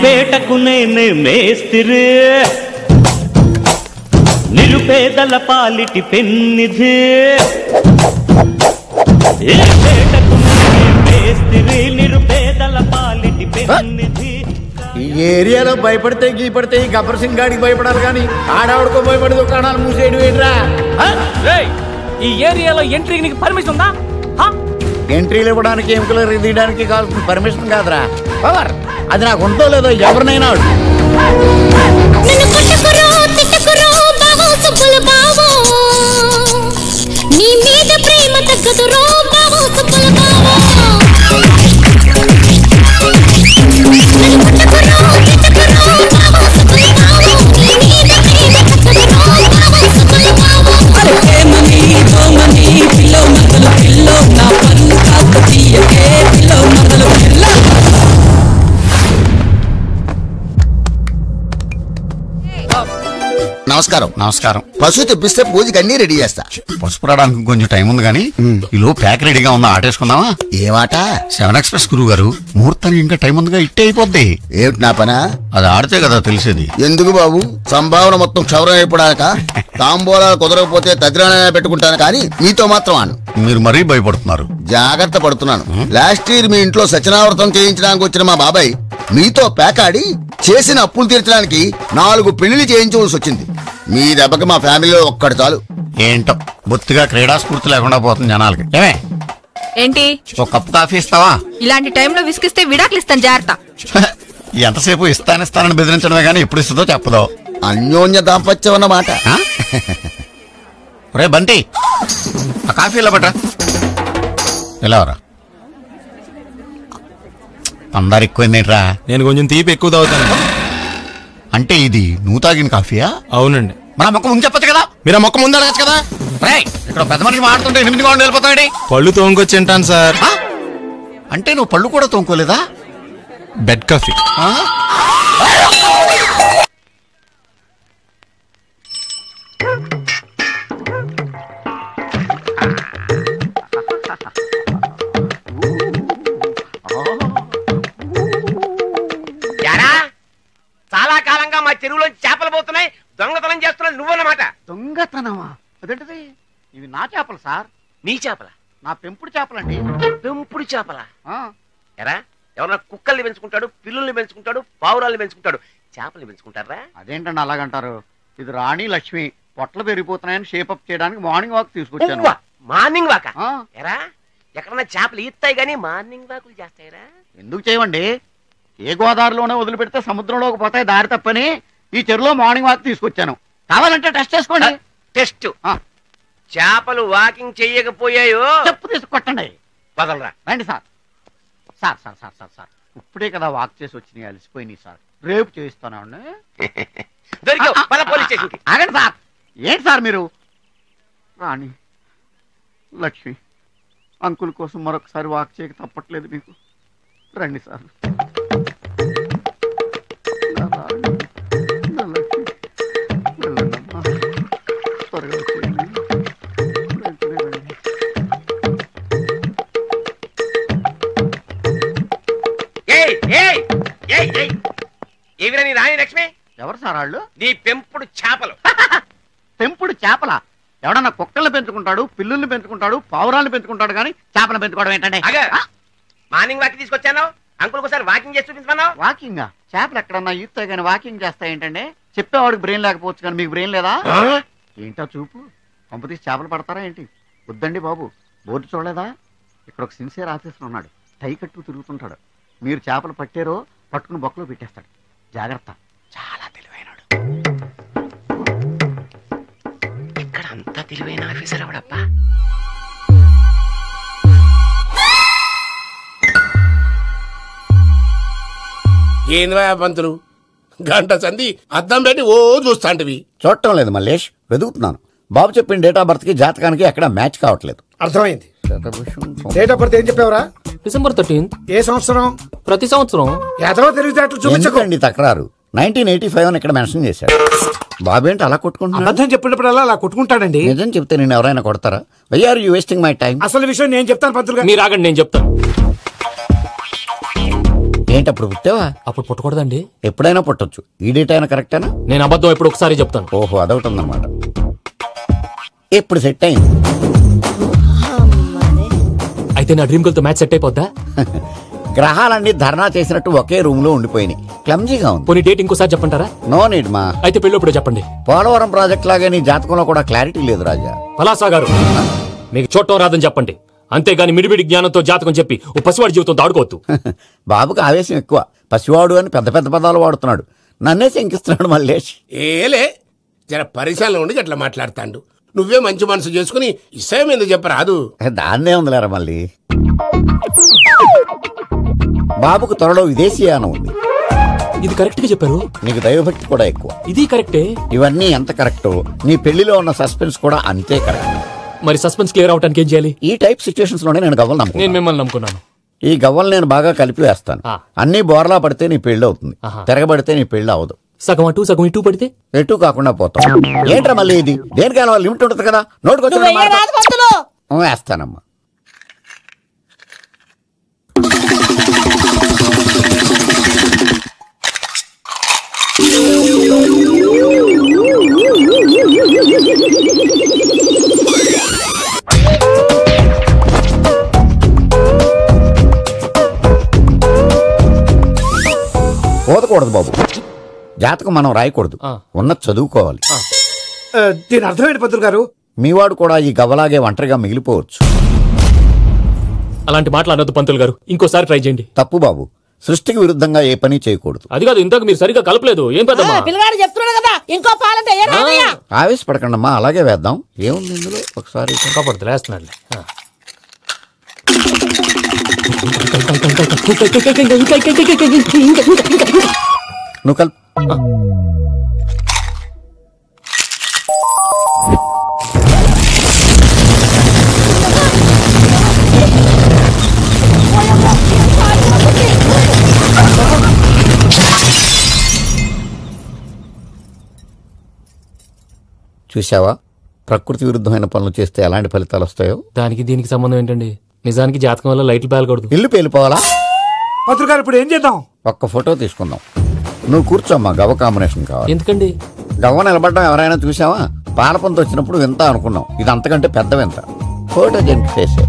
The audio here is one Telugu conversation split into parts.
పేటకు నేనే మేస్తిరి, నిరుపేదల పాలిటి పెన్నిధి. ఈ పేటకు నేనే మేస్తిరి, నిరుపేదల పాలిటి పెన్నిధి. ఈ ఏరియాలో భయపడితే గీపడితే ఈ గబ్బర్ సింగ్ గాడికి భయపడాలి కానీ ఆడవాడికో భయపడి దుకాణాలు మూసేయడం ఏంట్రా? ఈ ఏరియాలో ఎంట్రీకి నీకు పర్మిషన్ ఉందా? ఎంట్రీలు ఇవ్వడానికి ఎముకలు తీయడానికి కావాల్సిన పర్మిషన్ కాదురా పవర్. అది నాకు ఉంటో లేదో ఎవరినైనా నీ మీద ప్రేమ తగ్గదు రో బావో సుబ్బుల బావో. నమస్కారం. నమస్కారం. పశువు తెప్పిస్తే పూజకి అన్ని రెడీ చేస్తా. పసుపు రావడానికి కొంచెం టైం ఉంది కానీ ఈలో ప్యాక్ రెడీగా ఉందా, ఆటేసుకుందామా? ఏమాట? 7 ఎక్స్ప్రెస్ గురువు గారు, ముహూర్తానికి ఇంకా టైం ఉందిగా, ఇట్టే అయిపోద్ది. ఏమిటి నా పనా? అది ఆడితే కదా తెలిసేది. ఎందుకు బాబు, సంభావన మొత్తం క్షవరం అయిపోడాక తాంబూలాలు కుదరకపోతే తదిరాణాన్ని పెట్టుకుంటాను కానీ మీతో మాత్రం అను. మీరు మరీ భయపడుతున్నారు. జాగ్రత్త పడుతున్నాను. లాస్ట్ ఇయర్ మీ ఇంట్లో సత్యనావ్రతం చేయించడానికి వచ్చిన మా బాబాయ్ మీతో పేకాడి చేసిన అప్పులు తీర్చడానికి 4 పెళ్లిళ్ళు చేయించవలసి వచ్చింది. మీ దెబ్బకి మా ఫ్యామిలీలో ఒక్కడు చాలు. ఏంటో బొత్తిగా క్రీడా స్ఫూర్తి లేకుండా పోతుంది జనాలకి. ఏమే ఏంటి ఒక కప్పు కాఫీ ఇస్తావా? ఇలాంటి టైంలో విసిగిస్తే విడాకులు ఇస్తాను, జాగ్రత్త. ఎంతసేపు ఇస్తానని బెదిరించడమే కానీ ఎప్పుడు ఇస్తుందో చెప్పదో. అన్యోన్య దాంపత్యం అన్నమాట. రే బంటి, ఆ కాఫీ ఇలా పట్రా. ఇలా రా. అందరు ఎక్కువైందేంట్రా? నేను కొంచెం తీపి ఎక్కువ తాగుతాను. అంటే ఇది నువ్వు తాగిన కాఫీయా? అవునండి. మన మొక్క ముందు చెప్పచ్చు కదా. మీరు ఆ మొక్క ముందు అడగచ్చు కదా. ఇక్కడ పెద్ద మనిషి మాడుతుంటే 8 గంటలు వెళ్ళిపోతాడు. పళ్ళు తోముకొచ్చి తింటాను సార్. అంటే నువ్వు పళ్ళు కూడా తోముకోలేదా? Bed coffee. చాలా కాలంగా మా చెరువులో చేపలు పోతున్నాయి, దొంగతనం చేస్తున్నావు నువ్వన్నమాట. దొంగతనమా? అదేంటిది? ఇవి నా చేపలు సార్. నీ చేపల? నా పెంపుడు చేపలండి. పెంపుడు చేపల? ఎరా, ఎవరన్నా కుక్కల్ని పెంచుకుంటాడు, పిల్లుల్ని పెంచుకుంటాడు, పావురాల్ని పెంచుకుంటాడు, చేపల్ని పెంచుకుంటారా? అదేంటండి అలాగంటారు? ఇది రాణి లక్ష్మి. పొట్టలు పెరిగిపోతున్నాయని షేపప్ చేయడానికి మార్నింగ్ వాక్ తీసుకొచ్చాను. Morning walk? ఎరా, ఎక్కడన్నా చేపలు ఈత్తాయి గానీ మార్నింగ్ వాకులు చేస్తాయిరా? ఎందుకు చేయమండి? ఏ గోదావరిలోనే వదిలిపెడితే సముద్రంలోకి పోతాయి దారి తప్పని ఈ చెరువులో మార్నింగ్ వాక్ తీసుకొచ్చాను. కావాలంటే టెస్ట్ చేసుకోండి. టెస్ట్? చేపలు వాకింగ్ చెయ్యకపోయాయో చెప్పు తీసుకొట్టండి. వదలరా. రండి sir. Sir sir sir sir sir ఇప్పుడే కదా వాక్ చేసి వచ్చినాయి, అలసిపోయినాయి సార్. రేపు చేయిస్తానండి. ఆగండి సార్. ఏంటి సార్ మీరు? రాణి లక్ష్మి అంకుల్ కోసం మరొకసారి వాక్ చేయక తప్పట్లేదు మీకు. రండి సార్. ఏవిరా నీ రాణి లక్ష్మి? ఎవరు సార్ వాళ్ళు? నీ పెంపుడు చేపలు. పెంపుడు చేపల? ఎవడన్నా కుక్కల్ని పెంచుకుంటాడు, పిల్లుల్ని పెంచుకుంటాడు, పావురాల్ని పెంచుకుంటాడు కానీ చేపలు పెంచుకోవడం ఏంటంటే? మార్నింగ్ వాక్ తీసుకొచ్చాను, అంకుల్ ఒకసారి వాకింగ్ చేసి చూపించమన్నావు. వాకింగ్? చేపలు ఎక్కడన్నా ఈత్తాయి కానీ వాకింగ్ చేస్తాయి ఏంటంటే? చెప్పేవాడికి బ్రెయిన్ లేకపోవచ్చు కానీ మీకు బ్రెయిన్ లేదా? ఏంటో చూపు. పంపతీసి చేపలు పడతారా ఏంటి? వద్దండి బాబు. బోర్డు చూడలేదా? ఇక్కడ ఒక సిన్సియర్ ఆఫీసర్ ఉన్నాడు, టై కట్టు తిరుగుతుంటాడు. మీరు చేపలు పట్టారో పట్టుకుని బొక్కలో పెట్టేస్తాడు. జాగ్రత్త. చాలా తెలివైనడు. ఇక్కడ అంతా తెలివైన ఆఫీసర్ అవడబ్బా. ఏంది పంతులు, గంట సంధి అద్దం పెట్టి ఓ చూస్తాంటివి? చూడటం లేదు మల్లేష్, వెతుకుతున్నాను. బాబు చెప్పిన డేట్ ఆఫ్ బర్త్ కి జాతకానికి ఎక్కడ మ్యాచ్ కావట్లేదు. అర్థమైంది. డేట్ ఆఫ్ బర్త్ ఏం చెప్పావురా? December 13th. ఏ సంవత్సరం? ప్రతి సంవత్సరం. ఎదవో తెలివితేటలు చూపించకండి. తక్రారు 1985 అని ఇక్కడ మెన్షన్ చేశాడు. బాబేంటి అలా కొట్టుకుంటున్నాడు? అబద్ధం చెప్పినప్పుడల్లా అలా కొట్టుకుంటాడండి. నిజం చెప్తే నేను ఎవరైనా కొడతారా? Why are you wasting my time? అసలు విషయం నేను చెప్తాను పంతులు గారు. మీరు ఆగండి, నేను చెప్తాను. ఏంటి అప్పుడు పుట్టావా? అప్పుడు పుట్టకూడదండి. ఎప్పుడైనా పుట్టొచ్చు. ఈ డేట్ అయినా కరెక్టేనా? నేను అబద్ధం ఎప్పుడు ఒకసారి చెప్తాను. ఓహో, అదొకటి ఉందన్నమాట. ఇప్పుడు సెట్ అయింది. అయితే నా డ్రీమ్ గర్ల్ తో మ్యాచ్ సెట్ అయిపోద్దా? గ్రహాలన్నీ ధర్నా చేసినట్టు ఒకే రూమ్ లో ఉండిపోయినాయి. క్లమ్జీగా ఉంది. పోనీ డేట్ ఇంకోసారి చెప్పంటారా? నో నీడ్ మా. అయితే పెళ్ళప్పుడు చెప్పండి. పోలవరం ప్రాజెక్ట్ లాగే నీ జాతకంలో కూడా క్లారిటీ లేదు రాజా. పలాసా గారు, మీకు చూడటం రాదని చెప్పండి. అంతేగాని మిడిమిడి జ్ఞానంతో జాతకం చెప్పి ఓ పసివాడి జీవితంతో ఆడుకోవద్దు. బాబుకి ఆవేశం ఎక్కువ. పసివాడు అని పెద్ద పెద్ద పదాలు వాడుతున్నాడు. నన్నే శంకిస్తున్నాడు మల్లేష్. ఏలే జర పరిశాలలో ఉండి అట్లా మాట్లాడతాడు. నువ్వే మంచి మనసు చేసుకుని ఇష్టం ఎందుకు చెప్పరాదు? దాన్నే ఉందిలేరా మళ్ళీ. బాబుకు త్వరలో విదేశీయానం ఉంది. ఇది కరెక్ట్ గా చెప్పారు. నీకు దైవభక్తి కూడా ఎక్కువ. ఇది కరెక్టే. ఇవన్నీ ఎంత కరెక్టో నీ పెళ్లిలో ఉన్న సస్పెన్స్ కూడా అంతే కరెక్ట్. మరి సస్పెన్స్ క్లియర్ అవడానికి ఏం చేయాలి? ఈ టైప్ సిచ్యువేషన్స్ లోనే నేను గవ్వలు నమ్ముకున్నాను. నేను మిమ్మల్ని నమ్ముకున్నాను. ఈ గవ్వలు నేను బాగా కలిపి వేస్తాను. అన్ని బోర్లా పడితే నీ పెళ్లి అవుతుంది. తిరగబడితే నీ పెళ్లి అవదు. సగం అటు సగం ఇటు పడితే ఎటు కాకుండా పోతాం. ఏంట్రా మళ్ళీ ఇది? దేనికైనా లిమిట్ ఉంటుంది కదా. నోటుకొచ్చి వేస్తానమ్మా. పోదకూడదు బాబు. జాతకం మనం రాయకూడదు, ఉన్నది చదువుకోవాలి. దీని అర్థమైంది పంతులు గారు. మీవాడు కూడా ఈ గవ్వలాగే ఒంటరిగా మిగిలిపోవచ్చు. అలాంటి మాటలు అనొద్దు పంతులు గారు. ఇంకోసారి ట్రై చేయండి. తప్పు బాబు. సృష్టికి విరుద్ధంగా ఏ పని చేయకూడదు. అది కాదు, ఇంతకు మీరు సరిగ్గా కలపలేదు. ఏం పెద్దమ్మా? పిల్లగాడు చెప్తున్నాడు కదా, ఇంకో పాలంటే ఆవేశపడకండమ్మా, అలాగే వేద్దాం. ఏముంది ఇందులో? ఒకసారి కాపాడుతు వేస్తున్నాడు. నువ్వు కల్ చూసావా, ప్రకృతి విరుద్ధమైన పనులు చేస్తే ఎలాంటి ఫలితాలు వస్తాయో. దానికి దీనికి సంబంధం ఏంటండి? నిజానికి జాతకం వల్ల లైట్లు పేలకూడదు. ఇల్లు పేలిపోవాలా? పంతులు గారు ఇప్పుడు ఏం చేద్దాం? ఒక్క ఫోటో తీసుకుందాం. నువ్వు కూర్చోమ్మా. గవ్వ కాంబినేషన్ కావాలి. ఎందుకండి? గవ్వ నిలబడ్డం ఎవరైనా చూసావా? పాలపంత వచ్చినప్పుడు వింత అనుకున్నాం. ఇది అంతకంటే పెద్ద వింత. ఫోటో జంక్ చేసే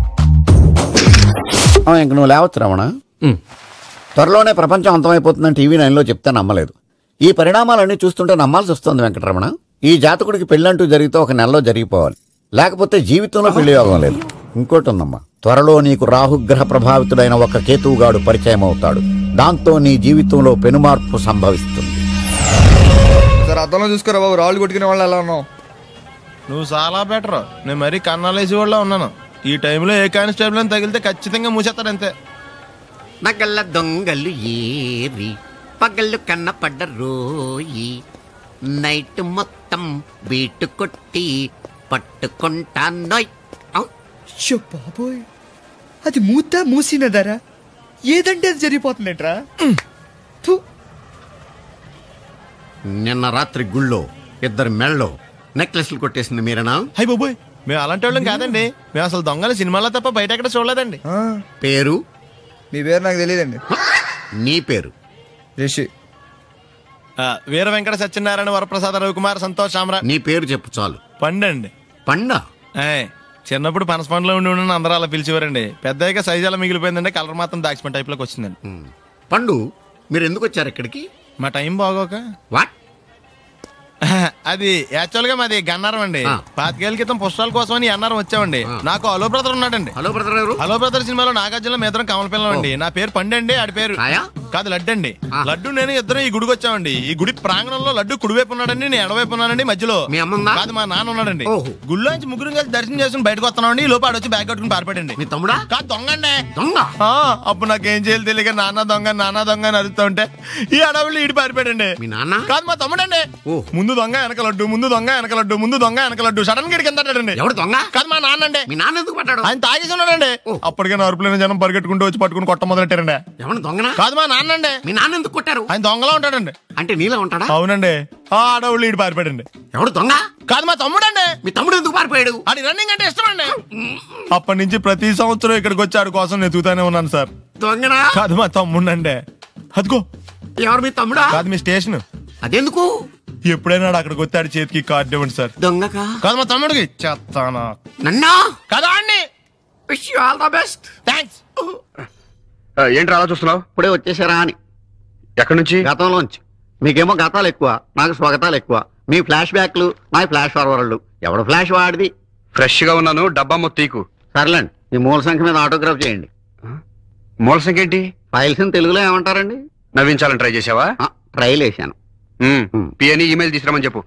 ఇంక నువ్వు లేవచ్చు రమణ. త్వరలోనే ప్రపంచం అంతమైపోతుందని టీవీ 9లో చెప్తే నమ్మలేదు. ఈ పరిణామాలన్నీ చూస్తుంటే నమ్మాల్సి వస్తుంది వెంకటరమణ. ఈ జాతకుడికి పెళ్ళంటూ జరిగితే ఒక నెలలో జరిగిపోవాలి, లేకపోతే జీవితంలో పెళ్లి యోగం లేదు. ఇంకోటి ఉందమ్మా, త్వరలో నీకు రాహుగ్రహ ప్రభావితుడైన ఒక కేతువుగాడు పరిచయం అవుతాడు. దాంతో నీ జీవితంలో పెనుమార్పు సంభవిస్తుంది. సార్ అద్దంలో చూసుకోరా బాబు, రాళ్ళు కొట్టుకునే వాళ్ళు ఎలా ఉన్నావు? నువ్వు చాలా బెటర్. నేను మరీ కన్నాలేసి వాళ్ళ ఉన్నాను. ఈ టైంలో ఏ కానిస్టేబుల్ అని తగిలితే ఖచ్చితంగా మూసేస్తాడు అంతే. నగల్ల దొంగలు ఏరి పగళ్ళు కన్న పడ్డ రోయి, నైట్ మొత్తం బీటు కొట్టి పట్టుకుంటానోయ్. బాబోయ్, అది మూసినదరా? ఏదంటే అది జరిగిపోతుందేంట్రా? నిన్న రాత్రి గుళ్ళో ఇద్దరు మెళ్ళలో నెక్లెస్లు కొట్టేసింది మీరేనా? హై బాబోయ్, మేము అలాంటి వాళ్ళం కాదండి. మేము అసలు దొంగలు సినిమాలో తప్ప బయట ఎక్కడ చూడలేదండి. పేరు? మీ పేరు నాకు తెలియదండి. నీ పేరు? రిషి. వీర వెంకట సత్యనారాయణ వరప్రసాద రవికుమార్ సంతోష్ సామ్రా. నీ పేరు చెప్పు చాలు. పండండి. పండా? చిన్నప్పుడు పనస పండులో ఉండి అందరూ అలా పిలిచేవారండి. పెద్దగా సైజు అలా మిగిలిపోయిందండి. కలర్ మాత్రం దాచిపోయిన టైప్ లోకి వచ్చిందండి. పండు, మీరు ఎందుకు వచ్చారు ఇక్కడికి? మా టైం బాగోక. వాట్? అది యాక్చువల్ గా మాది గన్నారం అండి. 25 ఏళ్ల క్రితం పుష్పాల కోసం అని అన్నారం వచ్చామండి. నాకు హలో బ్రదర్ ఉన్నాడండి. హలో బ్రదర్ ఎవరు? హలో బ్రదర్ సినిమాలో నాగార్జున మేదరం కమల పిల్లం అండి. నా పేరు పండండి, ఆడి పేరు కాదు లడ్డు అండి. లడ్డు నేను ఇద్దరు ఈ గుడికి వచ్చామండి. ఈ గుడి ప్రాంగణంలో లడ్డు కుడివైపు ఉన్నాడండి, నేను ఎడవైపు ఉన్నానండి. మధ్యలో కాదు మా నాన్న ఉన్నాడండి. గుళ్ళో నుంచి ముగ్గురు కలిసి దర్శనం చేసుకుని బయటకు వస్తున్నామండి. ఈ లోపు ఆడొచ్చి బ్యాగ్ కట్టుకుని పారిపడండి. మీ తమ్ముడా? కాదు దొంగండి. దొంగ? అప్పుడు నాకేం చేయాలి తెలియక నాన్న దొంగ అని అరుస్తూ ఉంటే ఈ అడవులు ఈడి పారిపోయాడండి. మీ నాన్న? కాదు మా తమ్ముడండి. ముందు దొంగ వెనక లడ్డు, ముందు దొంగ వెనక లడ్డు, ముందు దొంగ వెనక లడ్డు. సడన్ గా కింద పడ్డాడండి. ఎవరు దొంగ? కాదు మా నాన్న అండి. మీ నాన్న ఎందుకు పడ్డాడు? ఆయన తాగేసి ఉన్నాడండి. అప్పటికే అరుపులైన జనం పరిగెట్టుకుంటూ వచ్చి పట్టుకుని కొట్ట మొదలెట్టారండి. ఎవరు దొంగనా? కాదు మా నాన్న అండి. మీ నాన్న ఎందుకు కొట్టారు? ఆయన దొంగలా ఉంటాడండి. అంటే నీలా ఉంటాడా? అవునండి. ఆ అడవులు ఈడు పారిపోయాడండి. ఎవడు దొంగ? కాదు మా తమ్ముడండి. మీ తమ్ముడు ఎందుకు పారిపోయాడు? అది రన్నింగ్ అంటే ఇష్టం అండి. అప్పటి నుంచి ప్రతి సంవత్సరం ఇక్కడికి వచ్చి ఆడి కోసం వెతుకుతానే ఉన్నాను సార్. దొంగనా? కాదు మా తమ్ముడండి. అదిగో ఎవరు మీ తమ్ముడా? కాదు మీ స్టేషన్. అదెందుకు? ఎప్పుడైనా అక్కడికి వచ్చాడు చేతికి కార్డు ఇవ్వండి సార్. దొంగకా? కాదు మా తమ్ముడికి చెత్తానా. నన్నా కదా అండి. Wish you all the best. Thanks. ఏంటి అలా చూస్తున్నావు? ఇప్పుడే వచ్చేసారా అని. ఎక్కడి నుంచి? గతంలోంచి. మీకేమో గతాలు ఎక్కువ, నాకు స్వాగతాలు ఎక్కువ. మీ ఫ్లాష్ బ్యాక్లు, నా ఫ్లాష్ ఫార్వర్డ్లు. ఎవడు ఫ్లాష్ వాడిది? ఫ్రెష్ గా ఉన్నాను, డబ్బా మొత్తీకు. సర్లేండి, ఈ మూల సంఖ్య మీద ఆటోగ్రాఫ్ చేయండి. మూల సంఖ్య ఏంటి? ఫైల్స్ తెలుగులో ఏమంటారండి? నవ్వించాలని ట్రై చేసావా? ట్రైల్ వేసాను. పిఎని ఈమెయిల్ తీసుకురామని చెప్పు.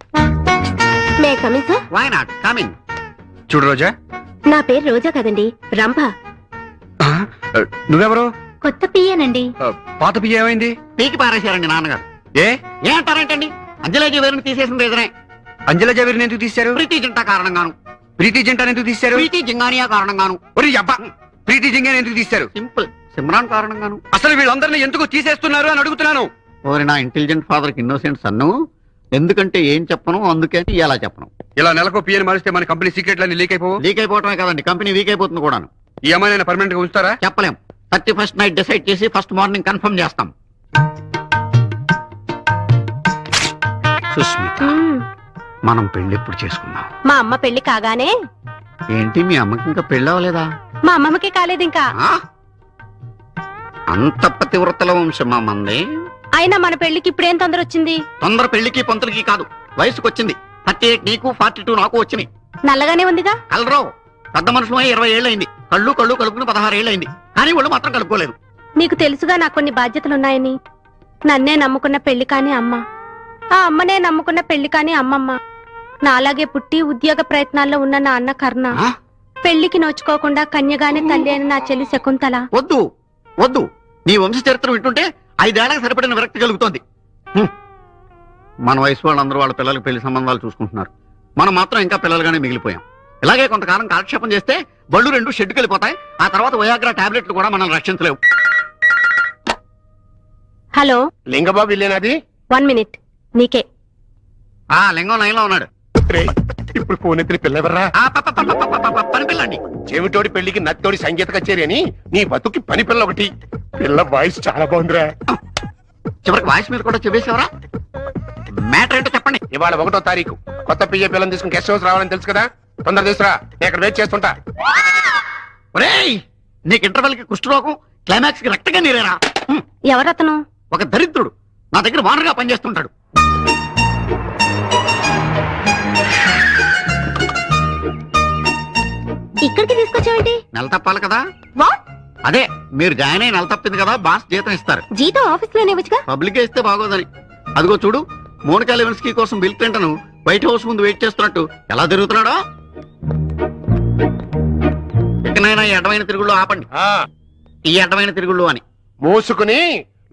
May coming sir? Why not coming. చూడు రోజా, నా పేరు రోజా కదండి, రంభ. నువ్వెవరు? కొత్త పియ్యనండి. పాత పియ్య ఏమైంది? పీకి పారేశారండి నాన్నగారు. ఏమంటారేంటండి? అంజలా జవేరిని తీసేసింది ఎదురే. అంజలా జవేరిని ఎందుకు తీశారు? ప్రీతి జింటా కారణంగాను. ప్రీతి జింటాని ఎందుకు తీశారు? ప్రీతి జింగానియా కారణంగాను. ప్రీతి జింగాని ఎందుకు తీశారు? సింపుల్, సిమ్రాన్ కారణంగాను. అసలు వీళ్ళందరినీ ఎందుకు తీసేస్తున్నారు అని అడుగుతున్నాను. ఓరి నా ఇంటెలిజెంట్ ఫాదర్ కి ఇన్నోసెంట్ సన్ను. ఎందుకంటే ఏం చెప్పను, అందుకే ఎలా చెప్పను. ఇలా నెలకు పిఎని మారిస్తే మన కంపెనీ సీక్రెట్లన్నీ లీక్ అయిపోవటమే కదండి, కంపెనీ వీక్ అయిపోతుంది కూడాను. ఈ అమ్మాయిని పర్మనెంట్ గా ఉంచుతారా? చెప్పలేం. 31st నైట్ డిసైడ్ చేసి ఫస్ట్ మార్నింగ్ కన్ఫర్మ్ చేస్తాం. సుస్మిత, మనం పెళ్లి ఎప్పుడు చేసుకుందాం? మా అమ్మ పెళ్లి కాగానే. ఏంటి మీ అమ్మకి ఇంకా పెళ్లి అవ్వలేదా? మా అమ్మమ్మకి కాలేదు ఇంకా. అంత పతివ్రతల వంశమా మంది? అయినా మన పెళ్లికి ఇప్పుడేం తొందర వచ్చింది? తొందర పెళ్లికి పంతులకి కాదు, వయసుకు వచ్చింది. 38 నీకు, 42 నాకు వచ్చినాయి. నల్లగానే ఉందిగా. కలరావు, పెద్ద మనుషులు 20 ఏళ్ళైంది. కళ్ళు కలుపుకుని 16 ఏళ్ళైంది. కానీ వాళ్ళు మాత్రం కలుపుకోలేదు. నీకు తెలుసుగా నాకు కొన్ని బాధ్యతలున్నాయని. నన్నే నమ్ముకున్న పెళ్లి కాని అమ్మ, ఆ అమ్మనే నమ్ముకున్న పెళ్లి కాని అమ్మమ్మ, నాలాగే పుట్టి ఉద్యోగ ప్రయత్నాల్లో ఉన్న నా అన్న కర్ణ, పెళ్లికి నోచుకోకుండా కన్యగానే తల్లి అని నా చెల్లి శకుంతల. వద్దు వద్దు, నీ వంశ చరిత్ర వింటుంటే 5 ఏళ్లకు సరిపడిన విరక్తి కలుగుతోంది. మన వయసు వాళ్ళందరూ వాళ్ళ పిల్లలకి పెళ్లి సంబంధాలు చూసుకుంటున్నారు. మనం మాత్రం ఇంకా పిల్లలుగానే మిగిలిపోయాం. ఇలాగే కొంతకాలం కాలక్షేపం చేస్తే బళ్ళు 2 షెడ్డుకి వెళ్ళిపోతాయి. ఆ తర్వాత వయాగ్రా టాబ్లెట్లు కూడా మనల్ని రక్షించలేవు. హలో లింగబాబు ఇల్లేనాది? 1 మినిట్, నీకే. లింగం లైన్లో ఉన్నాడు. ఇప్పుడు ఫోన్ ఎత్తిన పిల్లెవర్రా? పని పిల్లండి. చెవిటోడి పెళ్లికి నత్తోడి సంగీత కచేరీ అని నీ బతుకి పని పిల్ల ఒకటి. పిల్ల వాయిస్ చాలా బాగుందిరా. చివరికి వాయిస్ మీద కూడా చెప్పేసేవరా? మ్యాటర్ ఏంటో చెప్పండి. ఇవాళ 1వ తారీఖు. కొత్త పియ్య పిల్లని తీసుకుని గెస్ట్ హౌస్ రావాలని తెలుసు కదా. తొందర తీసుకురా, నేను ఇక్కడ వెయిట్ చేస్తుంటా. ఒరేయ్, నీకు ఇంటర్వెల్ కి కుష్ఠరోగం, క్లైమాక్స్ కి రక్తగా నీరేరా. ఎవరతను? ఒక దరిద్రుడు, నా దగ్గర వానరుగా పనిచేస్తుంటాడు. ఇక్కడికి తీసుకొచ్చావేంటి? నెల తప్పాలి కదా. అదే మీరు జాయిన్ అయి నెల తప్పింది కదా, బాస్ జీతం ఇస్తారు. జీతం ఆఫీస్ లోనే వచ్చుగా. పబ్లిక్ ఇస్తే బాగోదని. అదిగో చూడు, మోనికా లెవిన్స్కీ కోసం బిల్ క్లింటన్ వైట్ హౌస్ ముందు వెయిట్ చేస్తున్నట్టు ఎలా తిరుగుతున్నాడో. ఇకనైనా ఈ అడ్డమైన తిరుగుళ్ళు ఆపండి. ఈ అడ్డమైన తిరుగుళ్ళు అని మూసుకుని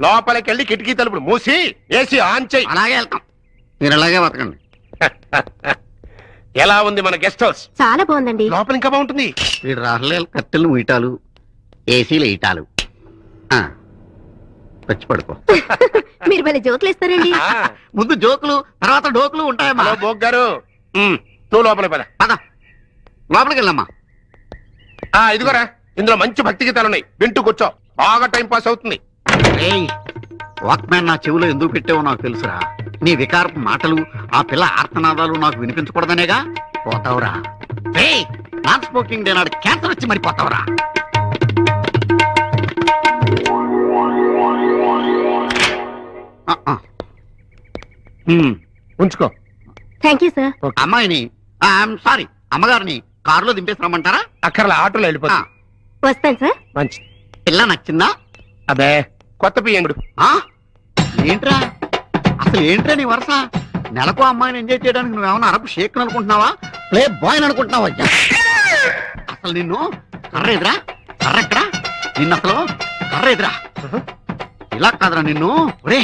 లోపలికి వెళ్ళి కిటికీ తలుపులు మూసి ఏసీ ఆన్ చేయి. అలాగే వెళ్తాం, మీరు అలాగే బతకండి. ఎలా ఉంది మన గెస్ట్ హౌస్? చాలా బాగుందండి. లోపల ఇంకా బాగుంటుంది. వీడు రాహుల్ కట్టెలు ముయిటాలు, ఏసీలు ఇటాలు. వచ్చి పడుకో. మీరు భలే జోకులు ఇస్తారండి. ముందు జోకులు, తర్వాత డోకులు ఉంటాయమ్మా. బోక్ గారు, నువ్వు లోపలికి పద. లోపలికి వెళ్ళమ్మా. ఇదిగోరా, ఇందులో మంచి భక్తి గీతాలు ఉన్నాయి, వింటూ కూర్చో, బాగా టైం పాస్ అవుతుంది. వాక్మ్యాన్ నా చెవిలో ఎందుకు పెట్టావో నాకు తెలుసురా. నీ వికారపు మాటలు, ఆ పిల్ల ఆర్తనాదాలు నాకు వినిపించకూడదనేగా. పోతావురా. నాన్ స్మోకింగ్ డే నాడు క్యాన్సర్ వచ్చి మరి పోతావురా. ఉంచుకో. Thank you sir. అమ్మాయిని, సారీ అమ్మగారిని కారులో దింపేసి రమ్మంటారా? అక్కర్లా, ఆటోలో వెళ్ళిపోతా. వస్తాను సార్. మంచి పిల్ల నచ్చిందా? అదే కొత్త పియ్యంగుడు. ఏంట్రా అసలు, ఏంట్రా నీ వరుస? నెలకు అమ్మాయిని ఎంజాయ్ చేయడానికి నువ్వేమన్నా అరబ్ షేక్ అనుకుంటున్నావా, ప్లే బాయ్ అనుకుంటున్నావా? అసలు నిన్ను కర్ర ఎదురా, కర్ర ఎక్కడా? నిన్ను అసలు కర్ర ఎదురా, ఇలా కాదురా నిన్ను. ఒరే,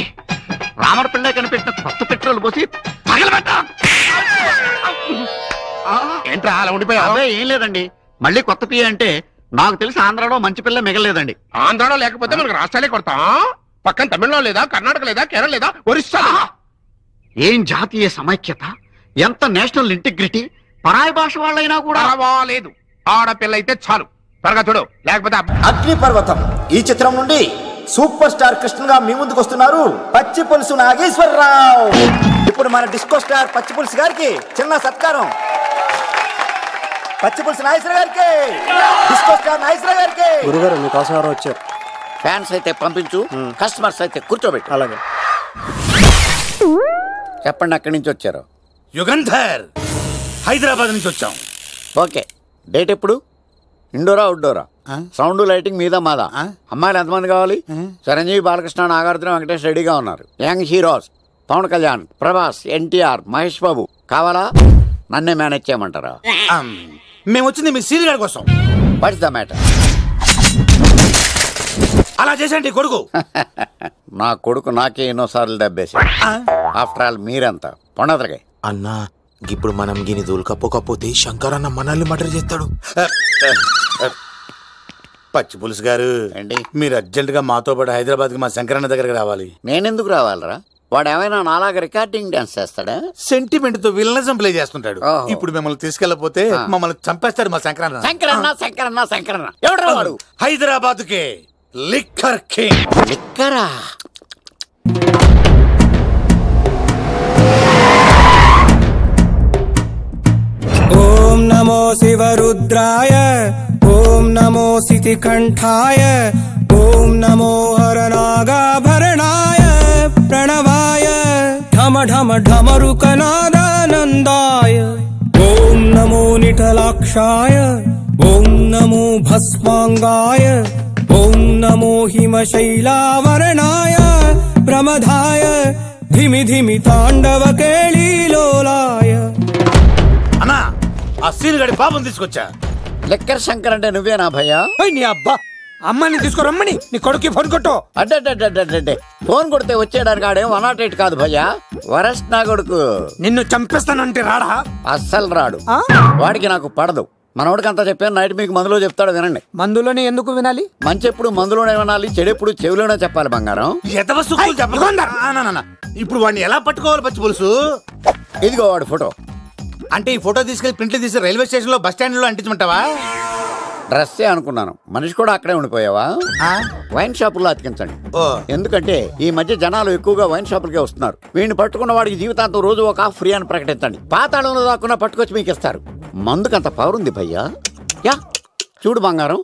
రామర్ పిల్ల కనిపెట్టిన కొత్త పెట్రోల్ పోసి తగలబెట్టా. ఏంట్రా అలా ఉండిపోయా? అదే ఏం లేదండి, మళ్ళీ కొత్త పియ్య అంటే నాకు తెలిసి ఆంధ్రాలో మంచి పిల్ల మిగలేదండి. ఆంధ్రాలో లేకపోతే మనకు రాష్ట్రాలే కొడతాం. పక్కన తమిళనాడు లేదా, కర్ణాటక లేదా, కేరళ లేదా, ఒరిస్సా. ఏం జాతీయ సమైక్యత, ఎంత నేషనల్ ఇంటిగ్రిటీ. పరాయి భాష వాళ్ళైనా కూడా పర్వాలేదు, ఆడపిల్ల అయితే చాలు. త్వరగా చూడు, లేకపోతే అగ్నిపర్వతం ఈ చిత్రం నుండి సూపర్ స్టార్ కృష్ణగా మీ ముందుకు వస్తున్నారు పచ్చి పులుసు నాగేశ్వరరావు. ఇప్పుడు మన డిస్కో స్టార్ పచ్చి పులుసు గారికి చిన్న సత్కారం. పచ్చి పులుసు నాగేశ్వర గారికి, డిస్కో స్టార్ నాగేశ్వర గారికి. గురుగారు మీకోసం ఎవరో వచ్చారు. ఫ్యాన్స్ అయితే పంపించు, కస్టమర్స్ అయితే కూర్చోబెట్టు. అలాగే. చెప్పండి, అక్కడి నుంచి వచ్చారు? యుగంధర్, హైదరాబాద్ నుంచి వచ్చాం. ఓకే, డేట్ ఎప్పుడు? ఇండోరా అవుట్డోరా? సౌండ్ లైటింగ్ మీద మాదా? అమ్మాయిలు ఎంతమంది కావాలి? చిరంజీవి, బాలకృష్ణ, నాగార్జున, వెంకటేష్ రెడీగా ఉన్నారు. యంగ్ హీరోస్ పవన్ కళ్యాణ్, ప్రభాస్, ఎన్టీఆర్, మహేష్ బాబు కావాలా? నన్నే మేనేజ్ చేయమంటారా? మేము వచ్చింది మీ సీరియల్ గారి కోసం. What's the matter? అలా చేసేంటి కొడుకు? నా కొడుకు నాకే ఎన్నోసార్లు దెబ్బేసి. ఆఫ్టర్ ఆల్ మీరంతా పొండదరగా. అన్నా, ఇప్పుడు మనం గిని దూల్కపోకపోతే శంకర్ అన్న మనల్ని మర్డర్ చేస్తాడు. పచ్చి పులుసు గారు, మీరు అర్జెంట్ గా మాతో పాటు హైదరాబాద్ కి మా శంకరన్న దగ్గరకు రావాలి. నేనెందుకు రావాలరా? వాడు ఏమైనా నాలాగా రికార్డింగ్ డాన్స్ చేస్తాడా? సెంటిమెంట్ తో విలనిజం ప్లే చేస్తుంటాడు. ఇప్పుడు మిమ్మల్ని తీసుకెళ్లపోతే మమ్మల్ని చంపేస్తాడు మా శంకరన్న. శంకరన్న శంకరన్న శంకరన్న ఎవడరా వాడు? హైదరాబాద్ కే లిక్కర్ కింగ్. లిక్కరా? ఓం నమో శివరుద్రాయ, ఓం నమో సితికంఠాయ, ఓం నమో హరనాగాభరణాయ ప్రణవాయ ఢమ ఢమ ఢమరుకనాదానందాయ, ఓం నమో నిఠలాక్షాయ, ఓం నమో భస్మాంగాయ, ఓం నమో హిమశైలావరణాయ ప్రమదాయ ధిమి ధిమి తాండవ కేళీలోలాయ. అన్నా, ఆ సీన్ గడి పాపం తీసుకొచ్చా. లిక్కర్ శంకర్ అంటే నువ్వేనా భయ్యా? నీ అబ్బా, అమ్మని తీసుకురమ్మని నీ కొడుకు ఫోన్ కొట్టు. అడ్డే ఫోన్ కొడితే వచ్చేయడానికి ఆడేం 108 కాదు భయ్యా, వరస్ట్ నా కొడుకు. నిన్ను చంపేస్తానంటే రాడా? అస్సలు రాడు. వాడికి నాకు పడదు. మనోడికి అంతా చెప్పాను, నైట్ మీకు మందులో చెప్తాడు వినండి. మందులోనే ఎందుకు వినాలి? మంచి ఎప్పుడు మందులోనే వినాలి, చెడెప్పుడు చెవిలోనే చెప్పాలి బంగారం. ఇప్పుడు వాడిని ఎలా పట్టుకోవాలి పచ్చి పులుసు? ఇదిగో వాడు ఫోటో. అంటే ఈ ఫోటో తీసుకెళ్లి ప్రింట్లు తీసి రైల్వే స్టేషన్ లో బస్ స్టాండ్ లో అంటించమంటావా? డ్రెస్సే అనుకున్నాను, మనిషి కూడా అక్కడే ఉండిపోయావా? వైన్ షాపుల్లో అతికించండి. ఎందుకంటే ఈ మధ్య జనాలు ఎక్కువగా వైన్ షాపులకే వస్తున్నారు. వీడిని పట్టుకున్న వాడికి జీవితాంతం రోజు ఒక ఆఫ్ ఫ్రీ అని ప్రకటించండి. పాతాళంలో దాక్కున్నా పట్టుకొచ్చి మీకు ఇస్తారు. మందుకంత పవర్ ఉంది భయ్యా. యా చూడు బంగారం,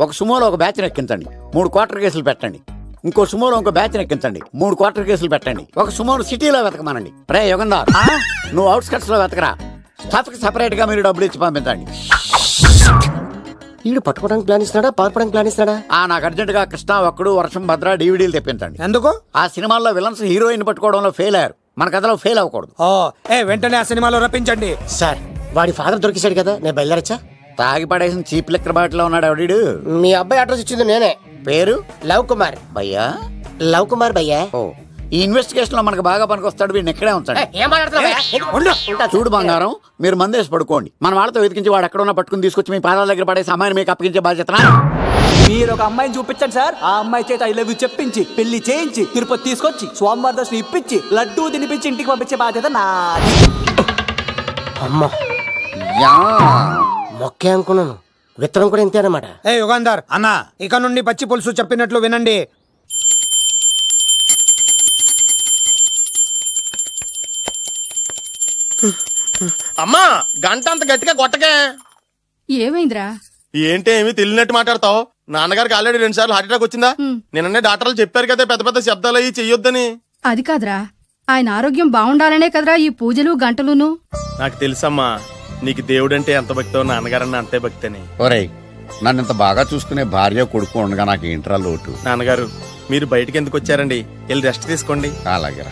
ఒక సుమోలో ఒక బ్యాచ్ ఎక్కించండి, 3 క్వార్టర్ కేసులు పెట్టండి. ఇంకో సుమోలో ఇంకో బ్యాచ్ ఎక్కించండి, 3 క్వార్టర్ కేసులు పెట్టండి. ఒక సుమోను సిటీలో వెతకమానండి. రే యుగంధర్, నువ్వు అవుట్స్కట్స్ లో వెతకరా. స్టాఫ్ కి సెపరేట్ గా మీరు డబ్బులు ఇచ్చి పంపించండి. వీడు పట్టుకోవడానికి ప్లాన్ ఇస్తున్నాడా, పారిపోవడానికి ప్లాన్ ఇస్తున్నాడా? నాకు అర్జెంట్ గా కృష్ణ, ఒక్కడు, వర్షం, భద్ర డివిడీలు తెప్పించండి. ఎందుకు? ఆ సినిమాల్లో విలన్స్ హీరోయిన్ పట్టుకోవడంలో ఫెయిల్ అయ్యారు, మన కథలో ఫెయిల్ అవ్వకూడదు. వెంటనే ఆ సినిమాలో రప్పించండి. సార్, వాడి ఫాదర్ దొరికేశాడు కదా, నేను బయలుదేరచ్చా? తాగి పడేసిన చీప్ లిక్కర్ బాటిలో ఉన్నాడు ఎవడీడు? మీ అబ్బాయి అడ్రస్ ఇచ్చింది నేనే. పేరు? లవ్ కుమార్ భయ్యా. లవ్ కుమార్ భయ్యా. ఈ ఇన్వెస్టిగేషన్ లో మనకు బాగా పనికొస్తాడు, వీడిని ఇక్కడే ఉంచండి. చూడు బంగారం, మీరు మందేసి పడుకోండి. మన వాళ్ళతో వెతికించి వాడు ఎక్కడ ఉన్నా పట్టుకుని తీసుకొచ్చి మీ పాదాల దగ్గర పడేసి అమ్మాయిని మీకు అప్పగించే బాధ్యత. మీరు ఒక అమ్మాయిని చూపించండి సార్. ఆ అమ్మాయి చేత ఐ లవ్ యూ చెప్పించి పెళ్లి చేయించి తిరుపతి తీసుకొచ్చి స్వామివారి దర్శనం ఇప్పించి లడ్డూ తినిపించి ఇంటికి పంపించే బాధ్యత నాది. అమ్మా మొక్కే అనుకున్నాను, విత్తనం కూడా ఇంతేనమాట. యుగంధర్ అన్నా, ఇక నుండి పచ్చి పులుసు చెప్పినట్లు వినండి. అమ్మా, గంట అంత గట్టిగా కొట్టకే. ఏమైందిరా? ఏంటి ఏమి తెలియనట్టు మాట్లాడతావు? నాన్నగారికి ఆల్రెడీ 2 సార్లు హార్ట్ అటాక్ వచ్చిందా? నిన్ననే డాక్టర్లు చెప్పారు కదా పెద్ద పెద్ద శబ్దాలు అయ్యి చెయ్యొద్దని. అది కాదురా, ఆయన ఆరోగ్యం బాగుండాలనే కదరా ఈ పూజలు గంటలును. నాకు తెలుసమ్మా, నీకు దేవుడంటే ఎంత భక్తో నాన్నగారన్న అంతే భక్తి అని. ఒరేయ్, నన్ను ఇంత బాగా చూసుకునే భార్య కొడుకు ఉండగా నాకు ఏంట్రా లోటు? నాన్నగారు, మీరు బయటికి ఎందుకు వచ్చారండి? వెళ్ళి రెస్ట్ తీసుకోండి. అలాగే.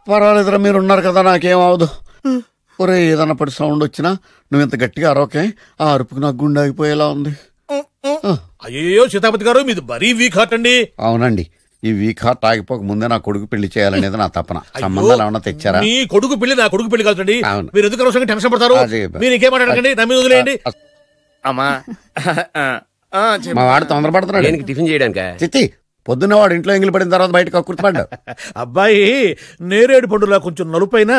పర్వాలేదురా, మీరు ఉన్నారు కదా, నాకేం అవదు. ఒరే, ఏదన్నా పడి సౌండ్ వచ్చినా నువ్వు ఇంత గట్టిగా అరవకే, ఆ అరుపుకు నాకు గుండె ఆగిపోయేలా ఉంది. అయ్యో సీతాపతి గారు, మీది మరీ వీక్ హార్ట్ అండి. అవునండి, ఈ వీక్ హార్ట్ ఆగిపోక ముందే నా కొడుకు పెళ్లి చేయాలనేది నా తపన. సంబంధాలు ఏమన్నా తెచ్చారా? మీ కొడుకు పెళ్లి నా కొడుకు పెళ్లి కాదండి. మీరు ఎందుకు అవసరంగా టెన్షన్ పడతారు? మీరు ఇంకేమాటండి, నా మీద వదిలేయండి. అమ్మా, మా వాడు తొందరపడుతున్నాడు టిఫిన్ చేయడానికి. చిత్తి, పొద్దున్న వాడు ఇంట్లో ఎంగిలి పడిన తర్వాత బయటకు కుర్తుపడ్డాడు. అబ్బాయి నేరేడు పండులా కొంచెం నలుపైన,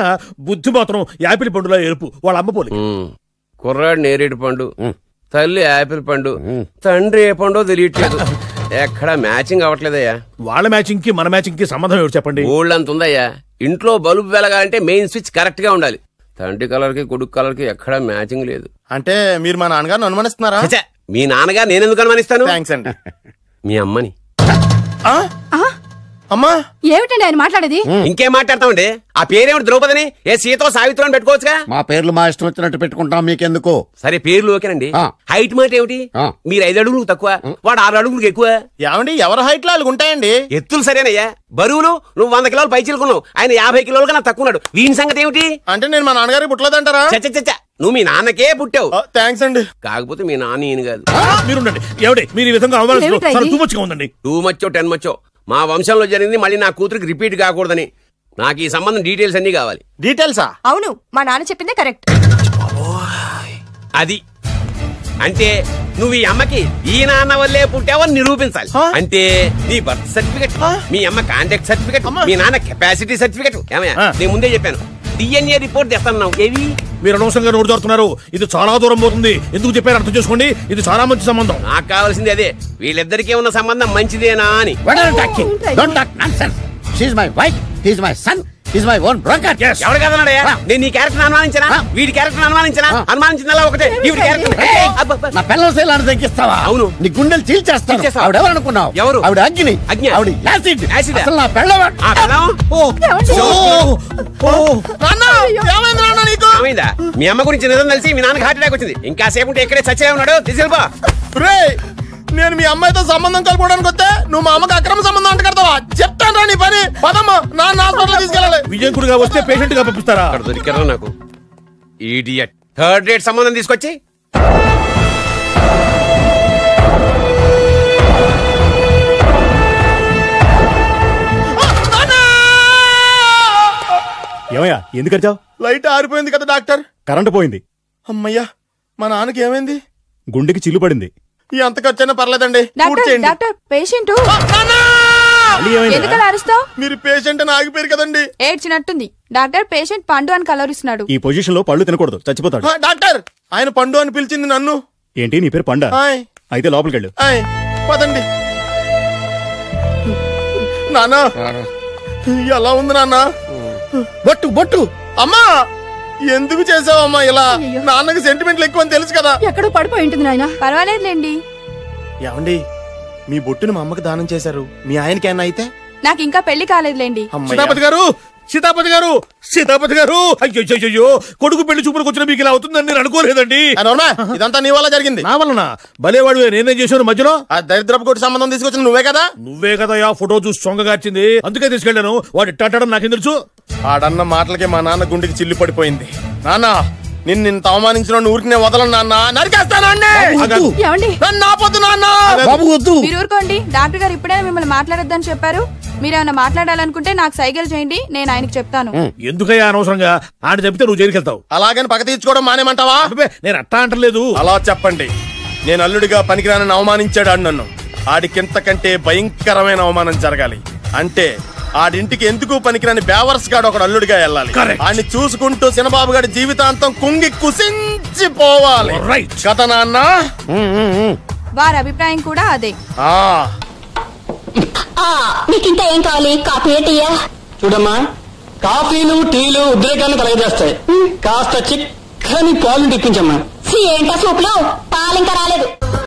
బుద్ధి మాత్రం యాపిల్ పండులా ఎరుపు. వాళ్ళ అమ్మ పోలి. కుర్రాడు నేరేడు పండు, తల్లి యాపిల్ పండు, తండ్రి ఏ పండో తెలియట్లేదు. ఎక్కడా మ్యాచింగ్ అవ్వట్లేదయ్యా. వాళ్ళ మ్యాచింగ్ కి మన మ్యాచింగ్ కి సంబంధం ఏమిటి చెప్పండి. ఊళ్ళంత ఉందయ్యా. ఇంట్లో బల్బు వెలగాలంటే మెయిన్ స్విచ్ కరెక్ట్ గా ఉండాలి. తండ్రి కలర్ కి కొడుకు కలర్ కి ఎక్కడా మ్యాచింగ్ లేదు. అంటే మీరు మా నాన్నగారిని అనుమానిస్తున్నారా? మీ నాన్నగారు నేనెందుకు అనుమానిస్తాను? థ్యాంక్స్ అండి. మీ అమ్మని. అమ్మా ఏమిటండి ఆయన మాట్లాడేది? ఇంకేం మాట్లాడతామండి? ఆ పేరేమిటి ద్రౌపదిని? ఏ సీతో సావిత్రం అని పెట్టుకోవచ్చుగా. మా పేర్లు మా ఇష్టం వచ్చినట్టు పెట్టుకుంటాం, మీకెందుకు? సరే పేర్లు ఓకేనండి. హైట్ మాట ఏమిటి? మీరు 5 అడుగులు తక్కువ, వాడు 6 అడుగులకు ఎక్కువ. ఏమండి ఎవరి హైట్ లో ఉంటాయండి. ఎత్తులు సరేనయ్యా. బరువులు నువ్వు 100 కిలోలు పైచిలుకున్నావు, ఆయన 50 కిలోలు కన్నా తక్కువ ఉన్నాడు. వీని సంగతి ఏమిటి? అంటే నేను మా నాన్నగారికి పుట్టలేదంటారా? చచ్చ నువ్వు మీ నాన్నకే పుట్టావు. థ్యాంక్స్ అండి. కాకపోతే మీ నాన్న ఈయన కాదు. మీరుండండి. ఏమిటి మీరు ఈ విధంగా టూ మచ్గా ఉందండి. 2 మచ్చో 10 మచ్చో మా వంశంలో జరిగింది మళ్ళీ నా కూతురికి రిపీట్ కాకూడదని. నాకు ఈ సంబంధం డీటెయిల్స్ అన్ని కావాలి. డీటెయిల్సా? అవును, మా నాన్న చెప్పిందే కరెక్ట్. అది అంటే నువ్వు ఈ అమ్మకి ఈ నాన్న వల్లే పుట్టావని నిరూపించాలి. అంటే నీ బర్త్ సర్టిఫికెట్, మీ అమ్మ కాంటాక్ట్ సర్టిఫికెట్, మీ నాన్న కెపాసిటీ సర్టిఫికెట్. ఏమయ్యా నేను ముందే చెప్పాను DNA రిపోర్ట్ తెస్తాను. ఏవి మీరు అనవసరంగా నోటు జరుగుతున్నారు. ఇది చాలా దూరం పోతుంది. ఎందుకు చెప్పారు అర్థం చేసుకోండి. ఇది చాలా మంచి సంబంధం. నాకు కావాల్సింది అదే, వీళ్ళిద్దరికీ ఉన్న సంబంధం మంచిదేనా అని. ఎవరు కదన్నాడయ్యా? నేను నీ క్యారెక్టర్ అనుమానించనా? వీడి క్యారెక్టర్ అనుమానించనా? అనుమానించిందల్లా ఒకటే. నా పిల్లల శైలాన్ని తగ్గిస్తావా? అవును, నీ గుండెలు చీల్చేస్తాను. ఆవిడ ఎవరు అనుకున్నావు? ఎవరు? ఆవిడ అగ్ని. ఆవిడ యాసిడ్. అసలు నా పిల్లవాడు. మీ అమ్మ గురించి నిజం తెలిసి మీ నాన్నకి హార్ట్ అటాక్ వచ్చింది. ఇంకా సేపు ఉంటే ఇక్కడే చచ్చే ఉన్నాడు. తీసుకెళ్ళిపో. నేను మీ అమ్మాయితో సంబంధం కలుపుకోవడానికి వస్తే నువ్వు మా అమ్మకి అక్రమ సంబంధం అంట కడతావా? చెప్తాను రా నీ పని. పదమ్మా, నాన్న హాస్పిటల్ తీసుకెళ్ళాలి. విజయకుడిగా వస్తే పేషెంట్ గా పంపిస్తారా? అక్కడ దొరికారా నాకు ఈడియట్. 3rd రేట్ సంబంధం తీసుకొచ్చి ఏమయ్యా ఎందుకు వచ్చావు? లైట్ ఆరిపోయింది కదా డాక్టర్. కరెంటు పోయింది. అమ్మయ్యా, మా నాన్నకి ఏమైంది? గుండెకి చిల్లు పడింది. ఎంత ఖర్చైనా పర్లేదండి. డాక్టర్ పేషెంట్ ఎందుకలా అరుస్తావు? మీరు పేషెంట్ అని ఆగిపోయారు కదండి. ఏడ్చినట్టుంది. డాక్టర్ పేషెంట్ పండు అని కలవరిస్తున్నాడు. ఈ పొజిషన్ లో పళ్ళు తినకూడదు, చచ్చిపోతాడు. డాక్టర్ ఆయన పండు అని పిలిచింది నన్ను. ఏంటి నీ పేరు పండా? అయితే లోపలికి వెళ్ళు. పదండి. నాన్న ఎలా ఉంది నాన్న? బొట్టు బొట్టు. అమ్మా ఎందుకు చేసావమ్మా ఇలా? నాన్నకి సెంటిమెంట్లు ఎక్కువ అని తెలుసు కదా. ఎక్కడో పడిపోయి ఉంటుంది నాయన. పర్వాలేదులేండి. ఏమండి మీ బొట్టుని మా అమ్మకి దానం చేశారు, మీ ఆయనకి ఏమన్నా అయితే? నాకు ఇంకా పెళ్లి కాలేదులేండి. సీతాపతి గారు, సీతాపతి గారు, సీతాపతి గారు, అయ్యో కొడుకు పెళ్లి చూపులకు వచ్చిన మీకు ఇలా అవుతుందని నేను అనుకోలేదండి. ఇదంతా నీ వల్ల జరిగింది. నా వలన? భలేవాడు. నేనేం చేశాను మధ్యలో? ఆ దరిద్రపు కొట్టి సంబంధం తీసుకొచ్చిన నువ్వే కదా. నువ్వే కదా ఆ ఫోటో చూసి సొంగగార్చింది, అందుకే తీసుకెళ్లాను. వాడు ఇట్టాడడం నాకేం తెలుసు? ఆడన్న మాటలకే మా నాన్న గుండెకి చిల్లు పడిపోయింది. నాన్న నిన్ను అవమానించిన ఊరికి నేను వదలను నాన్న. నరికేస్తానండి. మీరు ఊరుకోండి. డాక్టర్ గారు ఇప్పుడైనా మిమ్మల్ని మాట్లాడొద్దని చెప్పారు. మీరేమైనా మాట్లాడాలనుకుంటే నాకు సైగలు చేయండి, నేను ఆయనకి చెప్తాను. ఎందుకయ్యా అనవసరంగా? ఆయన చెప్తే నువ్వు జైలుకి వెళ్తావు. అలాగని పక్క తీర్చుకోవడం మానేమంటావా? నేను అట్టా అంటలేదు. అలా చెప్పండి. నేను అల్లుడిగా పనికిరానని అవమానించాడు ఆడు నన్ను. ఆడికింతకంటే భయంకరమైన అవమానం జరగాలి. అంటే ఆడింటికి ఎందుకు పనికిరాని బేవర్స్ గాడు ఒకడు అల్లుడిగా వెళ్ళాలి. ఆడిని చూసుకుంటూ చిన్నబాబు గారి జీవితాంతం కుంగి కుసించిపోవాలి కదా నాన్న. వారి అభిప్రాయం కూడా అదే. మీకింకా ఏం కావాలి? కాఫీ టీయా? చూడమ్మా, కాఫీలు టీలు ఉద్రేకాన్ని కలగజేస్తాయి. కాస్త చిక్కని పాలు తెప్పించమ్మా. ఏంటా సూపులు? పాలు ఇంకా రాలేదు.